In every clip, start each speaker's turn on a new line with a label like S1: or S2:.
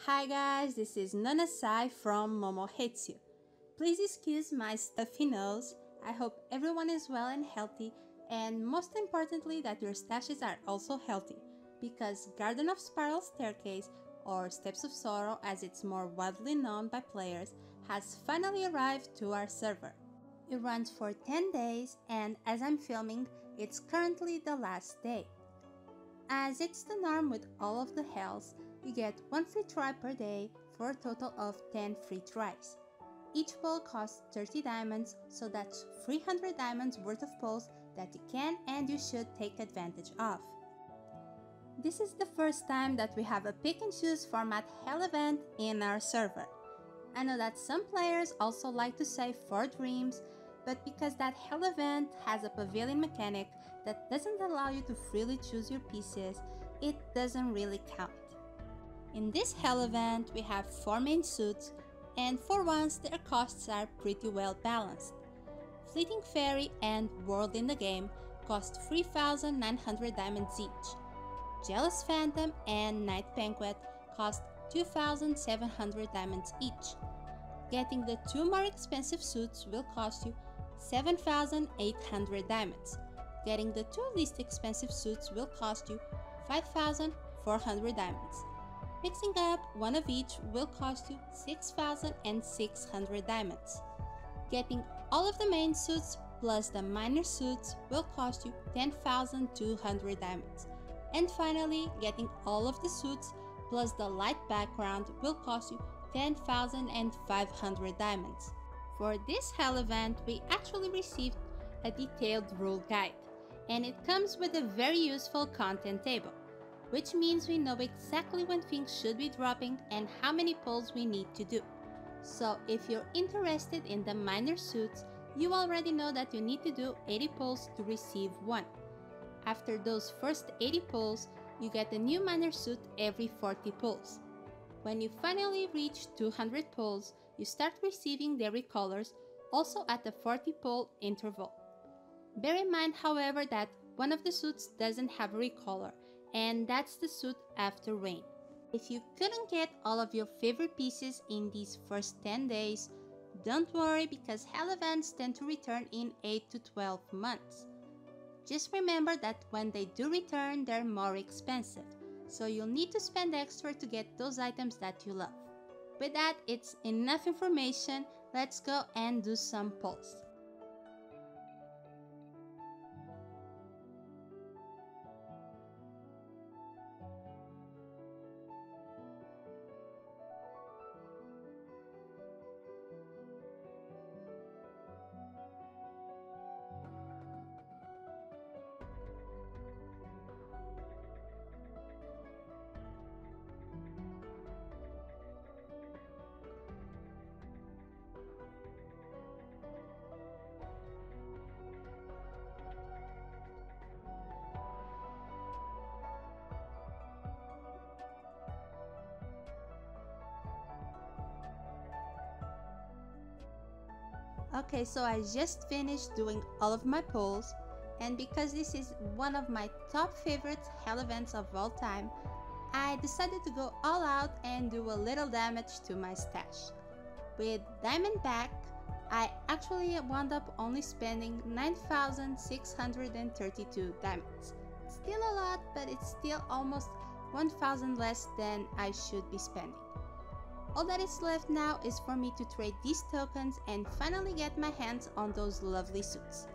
S1: Hi guys, this is Nanasai from Momo Hates You. Please excuse my stuffy nose. I hope everyone is well and healthy, and most importantly that your stashes are also healthy, because Garden of Spiral Staircase, or Steps of Sorrow as it's more widely known by players, has finally arrived to our server. It runs for 10 days, and as I'm filming, it's currently the last day. As it's the norm with all of the hells, you get 1 free try per day for a total of 10 free tries. Each pull costs 30 diamonds, so that's 300 diamonds worth of pulls that you can and you should take advantage of. This is the first time that we have a pick and choose format hell event in our server. I know that some players also like to say 4 dreams, but because that hell event has a pavilion mechanic that doesn't allow you to freely choose your pieces, it doesn't really count. In this hell event, we have 4 main suits, and for once their costs are pretty well balanced. Fleeting Fairy and World in the Game cost 3,900 diamonds each. Jealous Phantom and Night Banquet cost 2,700 diamonds each. Getting the 2 more expensive suits will cost you 7,800 diamonds. Getting the 2 least expensive suits will cost you 5,400 diamonds. Mixing up one of each will cost you 6,600 diamonds. Getting all of the main suits plus the minor suits will cost you 10,200 diamonds. And finally, getting all of the suits plus the light background will cost you 10,500 diamonds. For this hell event, we actually received a detailed rule guide, and it comes with a very useful content table, which means we know exactly when things should be dropping and how many pulls we need to do. So if you're interested in the minor suits, you already know that you need to do 80 pulls to receive one. After those first 80 pulls, you get a new minor suit every 40 pulls. When you finally reach 200 pulls, you start receiving the recolors, also at the 40 pull interval. Bear in mind, however, that one of the suits doesn't have a recolor, and that's the suit after rain. If you couldn't get all of your favorite pieces in these first 10 days, don't worry, because hell events tend to return in 8 to 12 months. Just remember that when they do return, they're more expensive, so you'll need to spend extra to get those items that you love. With that, it's enough information. Let's go and do some pulls. Okay, so I just finished doing all of my pulls, and because this is one of my top favorite hell events of all time, I decided to go all out and do a little damage to my stash. With Diamond back, I actually wound up only spending 9,632 diamonds. Still a lot, but it's still almost 1,000 less than I should be spending. All that is left now is for me to trade these tokens and finally get my hands on those lovely suits.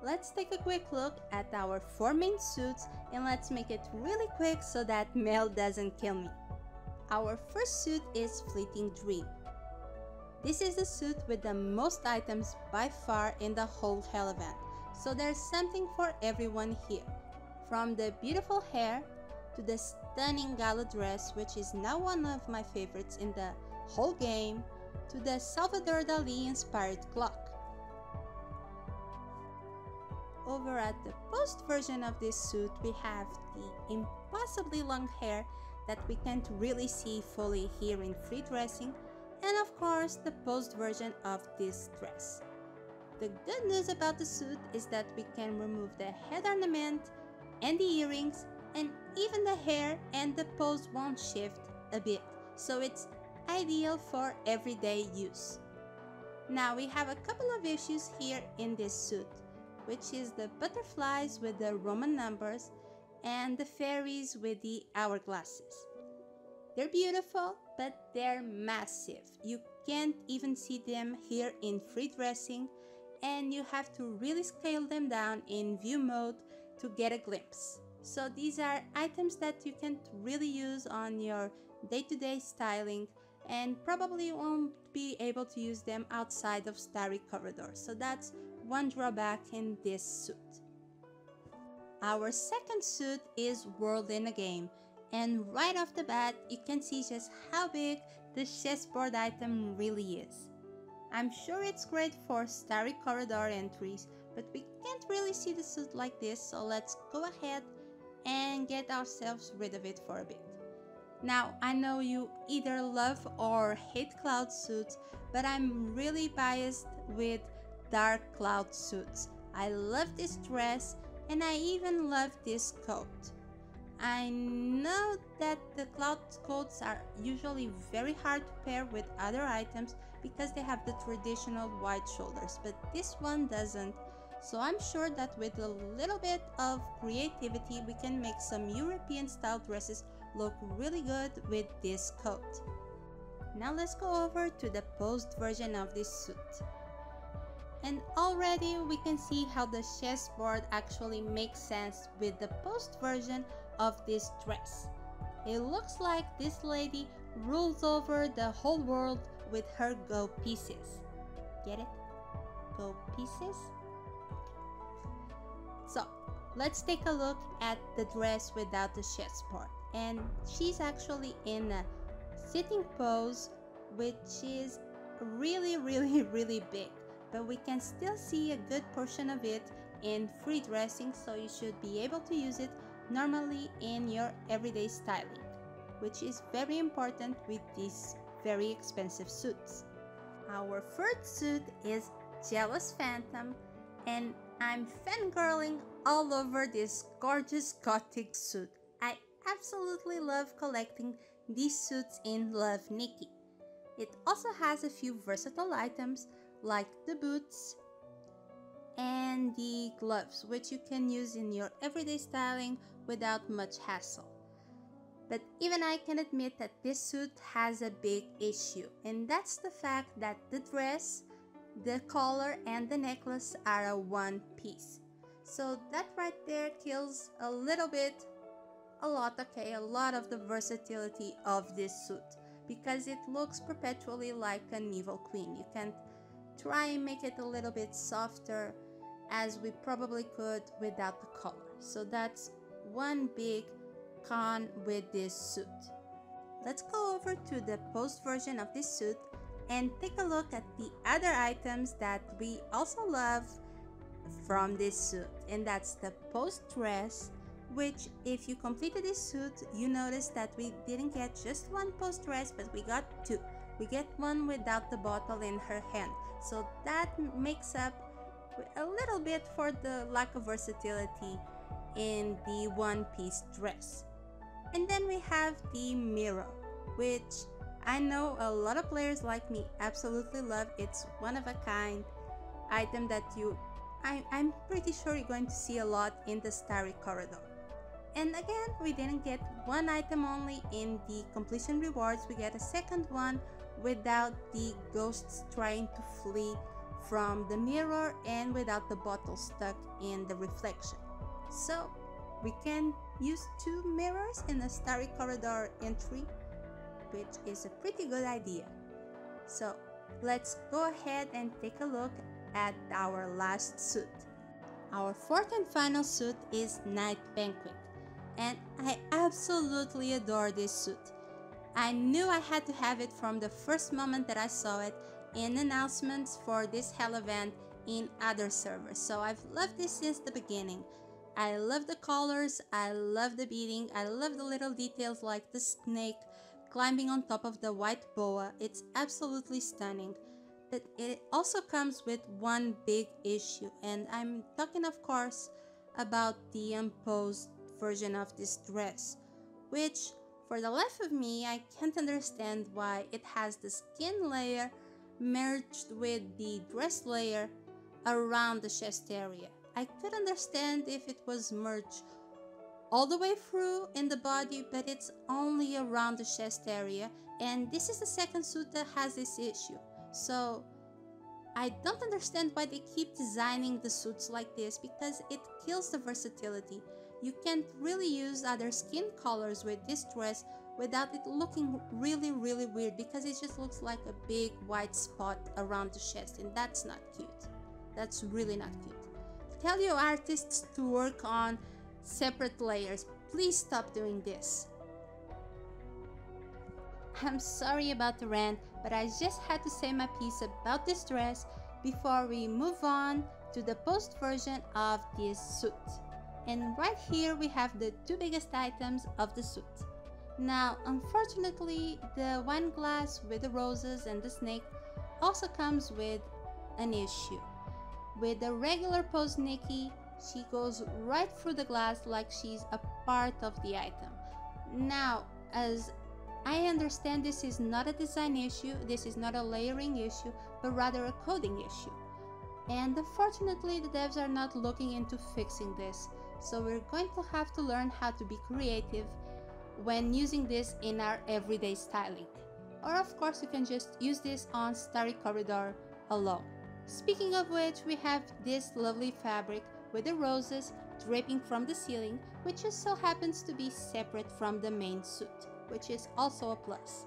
S1: let's take a quick look at our 4 main suits, and let's make it really quick so that Mel doesn't kill me. Our first suit is Fleeting Dream. This is the suit with the most items by far in the whole Hell event, so there's something for everyone here. From the beautiful hair to the stunning gala dress, which is now one of my favorites in the whole game, to the Salvador Dali inspired clock. Over at the post version of this suit, we have the impossibly long hair that we can't really see fully here in free dressing, and of course the post version of this dress. The good news about the suit is that we can remove the head ornament and the earrings, and even the hair and the pose won't shift a bit, so it's ideal for everyday use. Now we have a couple of issues here in this suit, which is the butterflies with the Roman numbers and the fairies with the hourglasses. They're beautiful, but they're massive. You can't even see them here in free dressing, and you have to really scale them down in view mode to get a glimpse. So these are items that you can't really use on your day-to-day styling, and probably won't be able to use them outside of Starry Corridor. So that's one drawback in this suit. Our second suit is World in a Game, and right off the bat you can see just how big the chessboard item really is. I'm sure it's great for Starry Corridor entries, but we can't really see the suit like this, so let's go ahead and get ourselves rid of it for a bit. Now, I know you either love or hate cloud suits, but I'm really biased with dark cloud suits. I love this dress, and I even love this coat. I know that the cloud coats are usually very hard to pair with other items because they have the traditional wide shoulders, but this one doesn't. So I'm sure that with a little bit of creativity, we can make some European style dresses look really good with this coat. Now let's go over to the post version of this suit. And already we can see how the chessboard actually makes sense with the post version of this dress. It looks like this lady rules over the whole world with her go pieces. Get it? Go pieces? So let's take a look at the dress without the chessboard. And she's actually in a sitting pose, which is really big, but we can still see a good portion of it in free dressing, so you should be able to use it normally in your everyday styling, which is very important with these very expensive suits. Our third suit is Jealous Phantom, and I'm fangirling all over this gorgeous gothic suit. I absolutely love collecting these suits in Love Nikki. It also has a few versatile items like the boots and the gloves, which you can use in your everyday styling without much hassle. But even I can admit that this suit has a big issue, and that's the fact that the dress, the collar, and the necklace are a one piece. So that right there kills a lot of the versatility of this suit, because it looks perpetually like an evil queen. You can try and make it a little bit softer, as we probably could without the collar. So that's one big con with this suit. Let's go over to the post version of this suit and take a look at the other items that we also love from this suit, and that's the post dress, which if you completed this suit, you notice that we didn't get just one post dress, but we got two. We get one without the bottle in her hand, so that makes up a little bit for the lack of versatility in the one-piece dress. And then we have the mirror, which I know a lot of players like me absolutely love. It's one of a kind item that I'm pretty sure you're going to see a lot in the Starry Corridor. And again, we didn't get one item only in the completion rewards. We get a second one without the ghosts trying to flee from the mirror and without the bottle stuck in the reflection. So we can use 2 mirrors in a starry corridor entry, which is a pretty good idea. So let's go ahead and take a look at our last suit. Our fourth and final suit is Night Banquet, and I absolutely adore this suit. I knew I had to have it from the first moment that I saw it in announcements for this Hell event in other servers, so I've loved this since the beginning. I love the colors, I love the beading, I love the little details like the snake climbing on top of the white boa. It's absolutely stunning. But it also comes with one big issue, and I'm talking of course about the imposed version of this dress, which for the life of me I can't understand why it has the skin layer merged with the dress layer around the chest area. I could understand if it was merged all the way through in the body, but it's only around the chest area, and this is the second suit that has this issue. So I don't understand why they keep designing the suits like this, because it kills the versatility. You can't really use other skin colors with this dress without it looking really weird, because it just looks like a big white spot around the chest, and that's not cute. That's really not cute. Tell your artists to work on separate layers. Please stop doing this. I'm sorry about the rant, but I just had to say my piece about this dress before we move on to the post version of this suit. And right here we have the 2 biggest items of the suit. Now, unfortunately, the wine glass with the roses and the snake also comes with an issue. With the regular pose Nikki, she goes right through the glass like she's a part of the item. Now, as I understand, this is not a design issue, this is not a layering issue, but rather a coding issue. And unfortunately, the devs are not looking into fixing this, so we're going to have to learn how to be creative when using this in our everyday styling. Or of course, you can just use this on Starry Corridor alone. Speaking of which, we have this lovely fabric with the roses draping from the ceiling, which just so happens to be separate from the main suit, which is also a plus.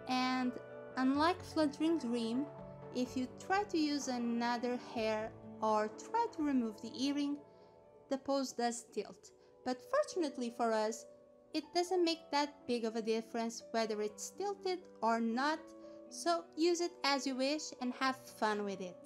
S1: And unlike Fluttering Dream, if you try to use another hair or try to remove the earring, the pose does tilt. But fortunately for us, it doesn't make that big of a difference whether it's tilted or not, so use it as you wish and have fun with it.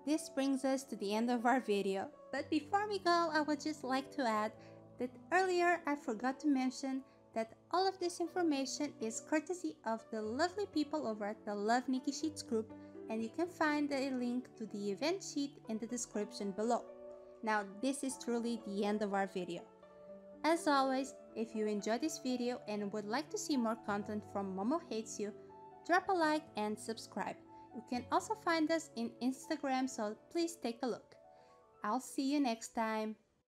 S1: This brings us to the end of our video, but before we go, I would just like to add that earlier I forgot to mention that all of this information is courtesy of the lovely people over at the Love Nikki Sheets group, and you can find a link to the event sheet in the description below. Now, this is truly the end of our video. As always, if you enjoyed this video and would like to see more content from Momo Hates You, drop a like and subscribe. You can also find us in Instagram, so please take a look. I'll see you next time.